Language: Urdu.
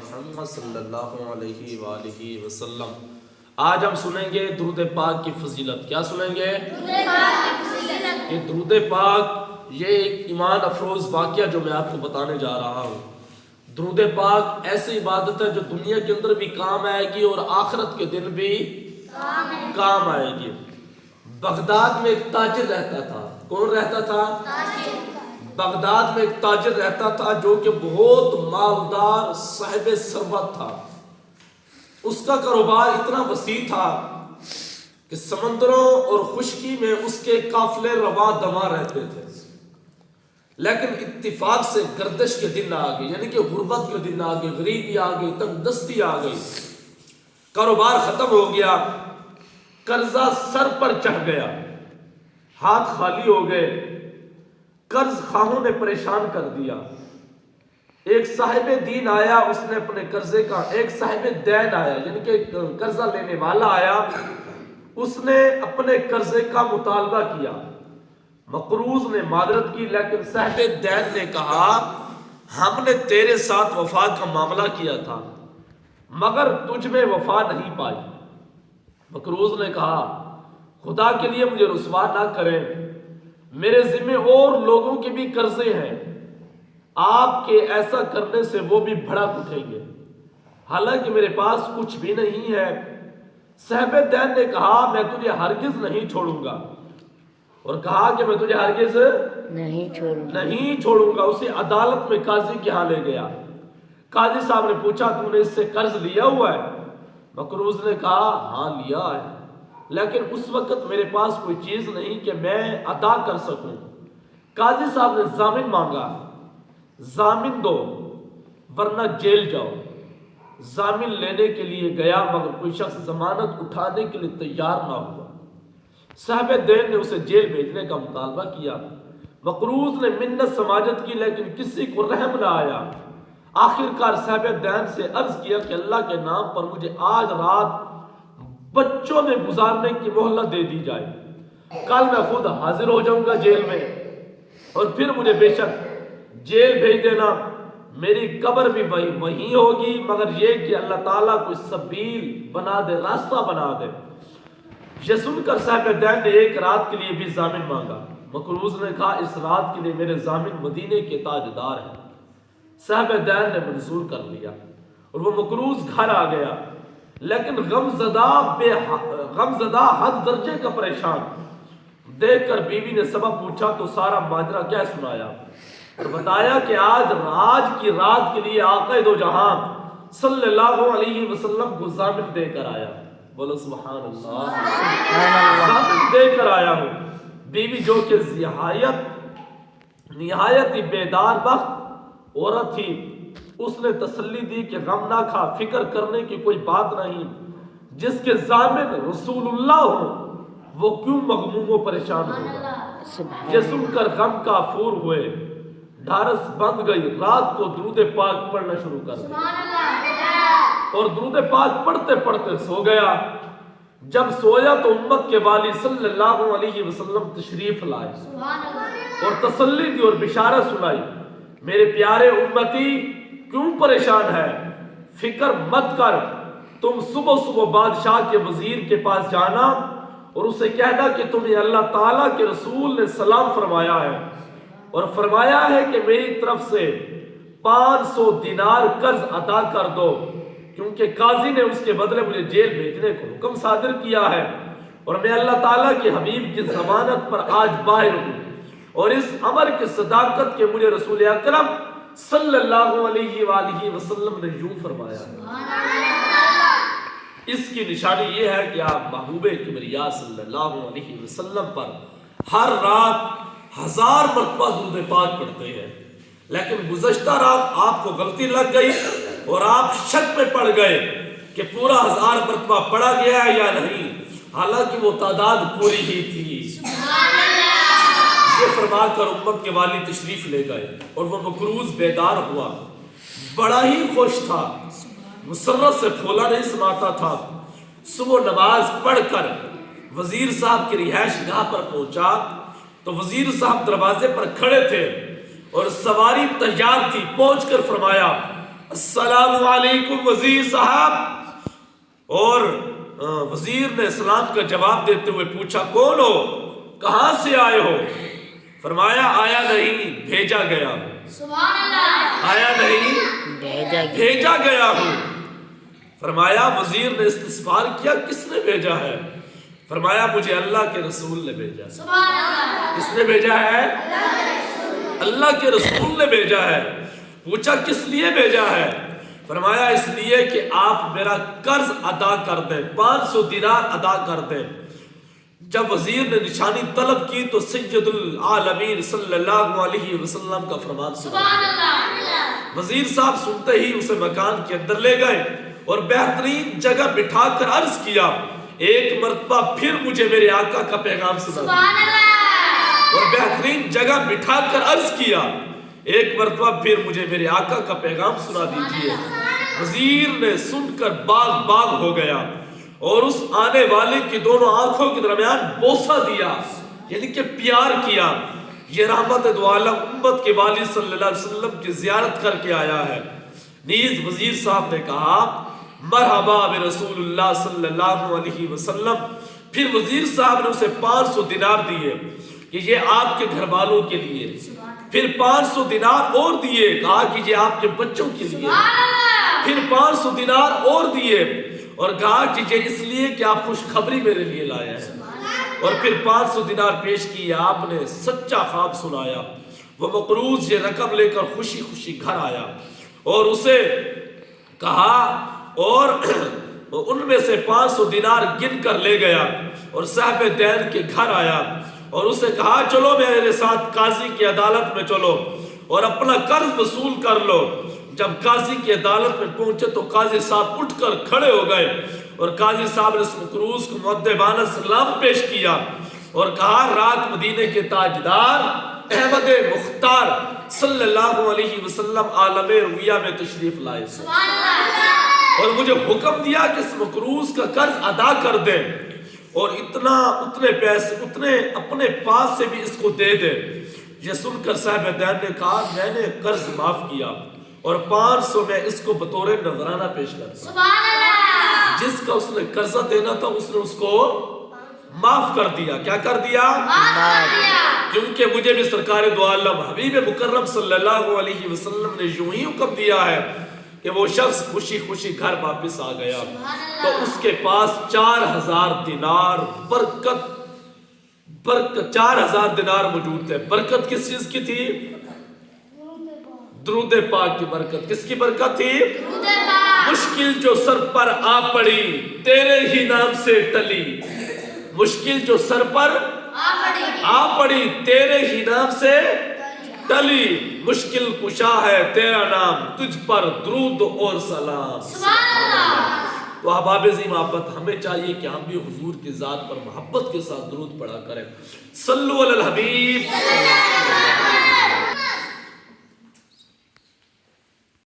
محمد صلی اللہ علیہ وآلہ وسلم۔ آج ہم سنیں گے درود پاک کی فضیلت۔ کیا سنیں گے؟ یہ درود پاک یہ ایک ایمان افروز واقعہ جو میں آپ کو بتانے جا رہا ہوں۔ درود پاک ایسی عبادت ہے جو دنیا کے اندر بھی کام آئے گی اور آخرت کے دن بھی کام آئے گی۔ بغداد میں ایک تاجر رہتا تھا۔ کون رہتا تھا؟ بغداد میں ایک تاجر رہتا تھا جو کہ بہت مالدار صاحب ثروت تھا۔ اس کا کاروبار اتنا وسیع تھا کہ سمندروں اور خشکی میں اس کے قافلے رواں دواں رہتے تھے، لیکن اتفاق سے گردش کے دن آ گئے، یعنی کہ غربت کے دن آ گئے، غریبی آ گئی، تنگ دستی آ گئی، کاروبار ختم ہو گیا، قرضہ سر پر چڑھ گیا، ہاتھ خالی ہو گئے، قرض خواہوں نے پریشان کر دیا۔ ایک صاحب دین آیا، اس نے اپنے قرضے کا، ایک صاحب دین آیا یعنی کہ قرضہ لینے والا آیا، اس نے اپنے قرضے کا مطالبہ کیا۔ مقروض نے معذرت کی، لیکن صاحب دین نے کہا ہم نے تیرے ساتھ وفا کا معاملہ کیا تھا مگر تجھ میں وفا نہیں پائی۔ مقروض نے کہا خدا کے لیے مجھے رسوا نہ کریں، میرے ذمہ اور لوگوں کے بھی قرضے ہیں، آپ کے ایسا کرنے سے وہ بھی بھڑک اٹھیں گے، حالانکہ میرے پاس کچھ بھی نہیں ہے۔ صاحب دین نے کہا میں تجھے ہرگز نہیں چھوڑوں گا، اور کہا کہ میں تجھے ہرگز نہیں چھوڑوں گا۔ اسے عدالت میں قاضی کے ہاں لے گیا۔ قاضی صاحب نے پوچھا تو نے اس سے قرض لیا ہوا ہے؟ مقروض نے کہا ہاں لیا ہے، لیکن اس وقت میرے پاس کوئی چیز نہیں کہ میں ادا کر سکوں۔ قاضی صاحب نے ضامن مانگا، ضامن دو ورنہ جیل جاؤ۔ ضامن لینے کے لیے گیا مگر کوئی شخص ضمانت اٹھانے کے لیے تیار نہ ہوا۔ صاحب دین نے اسے جیل بھیجنے کا مطالبہ کیا۔ مقروض نے منت سماجت کی لیکن کسی کو رحم نہ آیا۔ آخر کار صاحب دین سے عرض کیا کہ اللہ کے نام پر مجھے آج رات بچوں میں گزارنے کی مہلت دے دی جائے، کل میں خود حاضر ہو جاؤں گا جیل میں، اور پھر مجھے بے شک جیل بھیج دینا، میری قبر بھی وہیں ہوگی، مگر یہ کہ اللہ تعالیٰ کوئی سبیل بنا دے، راستہ بنا دے۔ یہ سن کر صاحب دین نے ایک رات کے لیے بھی ضامن مانگا۔ مقروض نے کہا اس رات کے لیے میرے ضامن مدینے کے تاجدار ہیں۔ صاحب دین نے منظور کر لیا اور وہ مقروض گھر آ گیا، لیکن غمزدہ حد درجے کا پریشان دیکھ کر بیوی نے سبب پوچھا تو سارا ماجرا کیا سنایا اور بتایا کہ آج کی رات کے لیے آقا دو جہاں صلی اللہ علیہ وسلم کو ضامن دے کر آیا۔ بولو سبحان اللہ، ضامن دے کر آیا ہوں۔ بیوی جو کہ نہایت ہی بیدار بخت عورت تھی، اس نے تسلی دی کہ غم نہ کھا، فکر کرنے کی کوئی بات نہیں، جس کے ضامن رسول اللہ ہو وہ کیوں مغموم و پریشان ہوگا۔ یہ سن کر غم کافور ہوئے، ڈھارس بند گئی، رات کو درود پاک پڑھنا شروع کر دیا اور درود پاک پڑھتے پڑھتے سو گیا۔ جب سویا تو امت کے والی صلی اللہ علیہ وسلم تشریف لائے اور تسلی دی اور بشارت سنائی، میرے پیارے امتی کیوں پریشان ہے، فکر مت کر، تم صبح صبح بادشاہ کے وزیر کے پاس جانا اور اسے کہنا کہ تمہیں اللہ تعالیٰ کے رسول نے سلام فرمایا ہے اور فرمایا ہے کہ میری طرف سے 500 دینار قرض ادا کر دو، کیونکہ قاضی نے اس کے بدلے مجھے جیل بھیجنے کو حکم صادر کیا ہے اور میں اللہ تعالیٰ کے حبیب کی ضمانت پر آج باہر ہوں، اور اس امر کی صداقت کے مجھے رسول اکرم صلی اللہ علیہ وآلہ وسلم نے یوں فرمایا۔ اس کی نشانی یہ ہے کہ آپ محبوب کبریا صلی اللہ علیہ وسلم پر ہر رات 1000 مرتبہ درود پاک پڑھتے ہیں، لیکن گزشتہ رات آپ کو غلطی لگ گئی اور آپ شک میں پڑ گئے کہ پورا 1000 مرتبہ پڑھا گیا ہے یا نہیں، حالانکہ وہ تعداد پوری ہی تھی۔ یہ فرما کر امت کے والی تشریف لے گئے اور وہ مقروض بیدار ہوا، بڑا ہی خوش تھا، مسرت سے پھولا نہیں سماتا تھا۔ صبح نماز پڑھ کر وزیر صاحب کی رہائش گاہ پر پہنچا تو وزیر صاحب دروازے پر کھڑے تھے اور سواری تیار تھی۔ پہنچ کر فرمایا السلام علیکم وزیر صاحب. اور وزیر نے سلام کا جواب دیتے ہوئے پوچھا کون ہو, کہاں سے آئے ہو؟ فرمایا آیا نہیں بھیجا گیا. سبحان اللہ. آیا نہیں بھیجا گیا ہوں. فرمایا وزیر نے استفسار کیا کس نے بھیجا ہے؟ فرمایا مجھے اللہ کے رسول نے بھیجا. سبحان اللہ. کس نے بھیجا ہے؟ اللہ کے رسول نے بھیجا ہے. پوچھا کس لیے بھیجا ہے؟ فرمایا اس لیے کہ آپ میرا قرض ادا کر دیں, 500 دینار ادا کر دیں. جب وزیر نے نشانی طلب کی تو سید العالمین صلی اللہ علیہ وسلم کا فرمان سنا. سبحان اللہ. وزیر صاحب سنتے ہی اسے مکان کے اندر لے گئے اور بہترین جگہ بٹھا کر عرض کیا ایک مرتبہ پھر مجھے میرے آقا کا پیغام سنا. سبحان اللہ. اور بہترین جگہ بٹھا کر عرض کیا ایک مرتبہ پھر مجھے میرے آقا کا پیغام سنا دیجئے. وزیر نے سن کر باغ باغ ہو گیا اور اس آنے والے کی دونوں آنکھوں کے درمیان بوسہ دیا, یعنی کہ پیار کیا. یہ رحمت دو عالم امت کے والد صلی اللہ علیہ وسلم کی زیارت کر کے آیا ہے. نیز وزیر صاحب نے کہا مرحبا برسول اللہ صلی اللہ علیہ وسلم. پھر وزیر صاحب نے اسے 500 دینار دیے کہ یہ آپ کے گھر والوں کے لیے. پھر 500 دینار اور دیے, کہا کہ یہ آپ کے بچوں کے لیے. پھر 500 دینار اور دیے اور کہا کہ یہ اس لیے کہ آپ خوشخبری میرے لیے لائے ہیں. اور پھر 500 دینار پیش کیے. آپ نے سچا خواب سنایا. وہ مقروض یہ رقم لے کر خوشی خوشی گھر آیا اور اسے کہا اور ان میں سے 500 دینار گن کر لے گیا اور صاحب دین کے گھر آیا اور اسے کہا چلو میرے ساتھ قاضی کی عدالت میں چلو اور اپنا قرض وصول کر لو. جب قاضی کی عدالت میں پہنچے تو قاضی صاحب اٹھ کر کھڑے ہو گئے اور قاضی صاحب نے اس مقروض کو مؤدبانہ سلام پیش کیا اور کہا رات مدینے کے تاجدار احمد مختار صلی اللہ علیہ وسلم عالم رویہ میں تشریف لائے اور مجھے حکم دیا کہ اس مقروض کا قرض ادا کر دیں اور اتنے پیسے اتنے اپنے پاس سے بھی اس کو دے دے. یہ سن کر صاحب دین نے کہا میں نے قرض معاف کیا اور 500 میں اس کو بطور نذرانہ پیش کرتا. سبحان اللہ. جس کا اس نے قرضہ دینا تھا اس نے اس کو معاف کر دیا. کیا کر دیا؟ معاف کر دیا. کیونکہ مجھے بھی سرکار دو عالم حبیب مکرم صلی اللہ علیہ وسلم نے یوں ہی حکم دیا ہے کہ وہ شخص خوشی خوشی گھر واپس آ گیا تو اس کے پاس 4000 دینار برکت 4000 دینار موجود تھے. برکت کس چیز کی تھی؟ درود پاک کی برکت. کس کی برکت تھی؟ درود پاک. مشکل جو سر پر آ پڑی تیرے ہی نام سے ٹلی. مشکل جو سر پر آ پڑی تیرے ہی نام سے ٹلی. مشکل کشا ہے تیرا نام تجھ پر درود اور سلام. سبحان اللہ. تو احباب عظیم محبت ہمیں چاہیے کہ ہم بھی حضور کی ذات پر محبت کے ساتھ درود پڑھا کریں. صلو علی الحبیب.